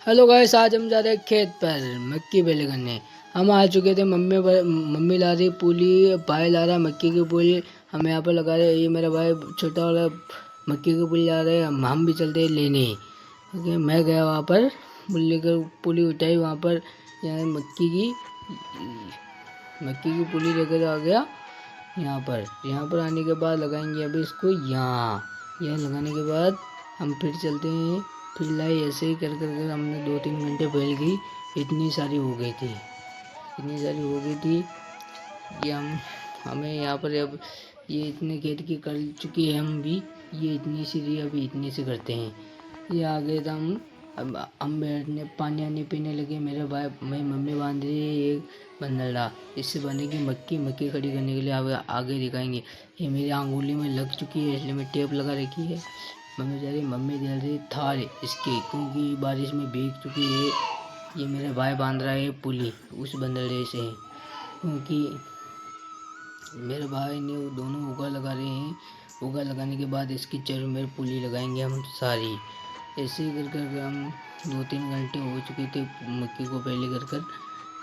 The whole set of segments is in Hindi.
हेलो गाइस, आज हम जा रहे हैं खेत पर मक्की बेले करने। हम आ चुके थे। मम्मी ला रही पूली, भाई ला रहा मक्की की पूली। हम यहाँ पर लगा रहे। ये मेरा भाई छोटा वाला मक्की की पूली ला रहे हैं। हम भी चलते हैं लेने। ओके, मैं गया वहाँ पर पूली उठाई वहाँ पर। यहाँ मक्की की पूली लेकर आ गया। यहाँ पर आने के बाद लगाएंगे अभी इसको यहाँ लगाने के बाद हम फिर चलते हैं। फिर लाई ऐसे ही कर हमने 2-3 घंटे पहल गई। इतनी सारी हो गई थी कि हमें यहाँ पर अब ये इतने खेत की कर चुकी है। हम भी ये इतनी सी रही, अभी इतनी सी करते हैं। ये आ गए तो हम बैठने पानी आने पीने लगे। मेरे भाई मेरी मम्मी बांध रही है एक बंदरडा। इससे बनेगी मक्की खड़ी करने के लिए आगे दिखाएंगे। ये मेरी अंगुली में लग चुकी है, इसलिए मैं टेप लगा रखी है। मम्मी दे रही थाल इसकी, क्योंकि बारिश में भीग चुकी है। ये मेरे भाई बांध रहा है पुली उस बंदरडे से, क्योंकि मेरे भाई ने वो दोनों उगा लगा रहे हैं। उगा लगाने के बाद इसकी चारों में पुली लगाएंगे हम सारी। ऐसे ही कर हम 2-3 घंटे हो चुके थे मक्की को पहले कर।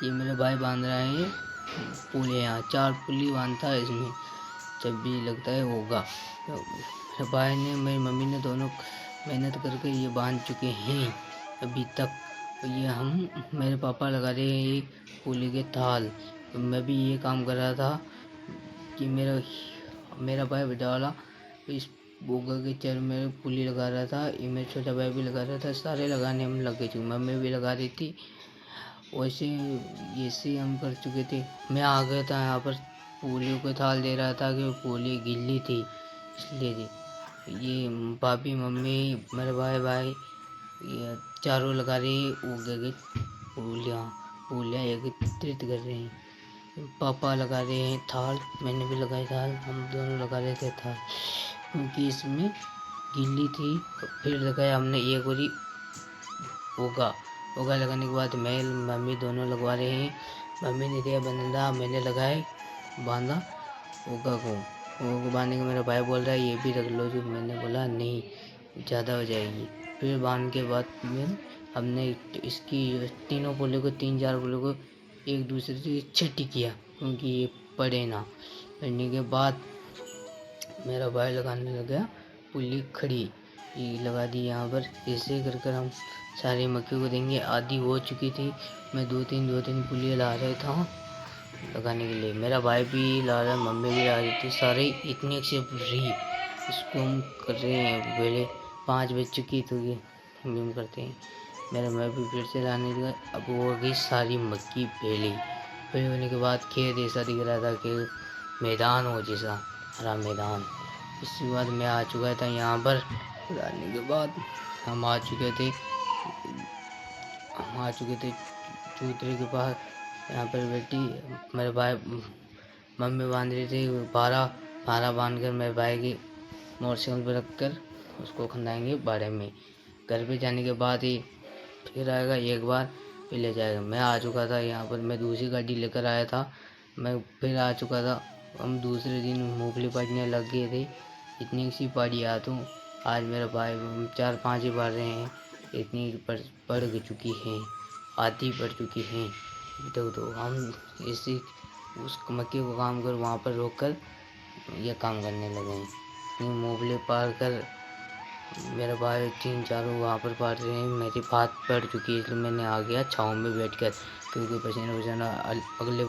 ये मेरा भाई बांध रहा है पुलियाँ, 4 पुली बांधता है इसमें। जब भी लगता है होगा तो मेरे भाई ने मेरी मम्मी ने दोनों मेहनत करके ये बांध चुके हैं अभी तक। ये मेरे पापा लगा रहे हैं एक पुली के थाल। तो मैं भी ये काम कर रहा था कि मेरा भाई बड़ा वाला इस बोगा के चर में पुली लगा रहा था। ये मेरा छोटा भाई भी लगा रहा था। सारे लगाने हम लगे थे, मम्मी भी लगा रही थी। वैसे ऐसे हम कर चुके थे। मैं आ गया था यहाँ पर, पूलियों को थाल दे रहा था कि पूली गिल्ली थी इसलिए थी। ये भाभी मम्मी मेरे भाई ये चारों लगा रहे उगे पूलियाँ एकत्रित कर रहे हैं। पापा लगा रहे हैं थाल, मैंने भी लगाई थाल। हम दोनों लगा रहे थे थाल, क्योंकि इसमें गिल्ली थी। फिर लगाया हमने एक और उगा लगाने के बाद मैं मम्मी दोनों लगवा रहे हैं। मम्मी ने दिया बंदा, मैंने लगाए बांधा उगा को बांधने के। मेरा भाई बोल रहा है ये भी रख लो जो, मैंने बोला नहीं ज़्यादा हो जाएगी। फिर बांध के बाद में हमने इसकी तीनों पुलियों को 3-4 पुलियों को एक दूसरे से छठी किया, क्योंकि ये पड़े ना। पड़ने के बाद मेरा भाई लगाने लग गया पुली खड़ी। ये लगा दी यहाँ पर। ऐसे कर हम सारी मक्की को देंगे। आधी हो चुकी थी। मैं 2-3 पुलियाँ ला रहा था लगाने के लिए। मेरा भाई भी ला रहा, मम्मी भी ला रही थी। सारे इतनी अच्छी रही। इसको हम कर रहे हैं पहले 5 बज चुकी तो ये हम करते हैं। मेरा मैं भी फिर से लाने लगा। अब वो गई सारी मक्की पहले होने के बाद खेत ऐसा दिख रहा था कि मैदान हो जैसा, हरा मैदान। इसके बाद मैं आ चुका था यहाँ पर। आने के बाद हम आ चुके थे चूतरे के पास। यहाँ पर बेटी मेरे भाई मम्मी बांध रही थी भारा बांध कर मेरे भाई की मोटरसाइकिल पर रख कर उसको खंडाएंगे बाड़े में। घर पे जाने के बाद ही फिर आएगा, एक बार फिर ले जाएगा। मैं आ चुका था यहाँ पर। मैं दूसरी गाड़ी लेकर आया था। मैं फिर आ चुका था। हम दूसरे दिन मूंगफली पाड़ने लग गए थे। इतनी सी पाड़ी आ तो आज मेरा भाई 4-5 ही बार रहे हैं। इतनी पड़ चुकी हैं, आधी पड़ चुकी हैं तो हम इसी उस मक्की को काम कर वहाँ पर रोक कर यह काम करने लगे हैं। मूंगफली पार कर मेरा भाई 3-4 वहाँ पर पार रहे हैं। मेरी बात पड़ चुकी है, इसलिए मैंने आ गया छाँव में बैठ कर, क्योंकि पसीना अगले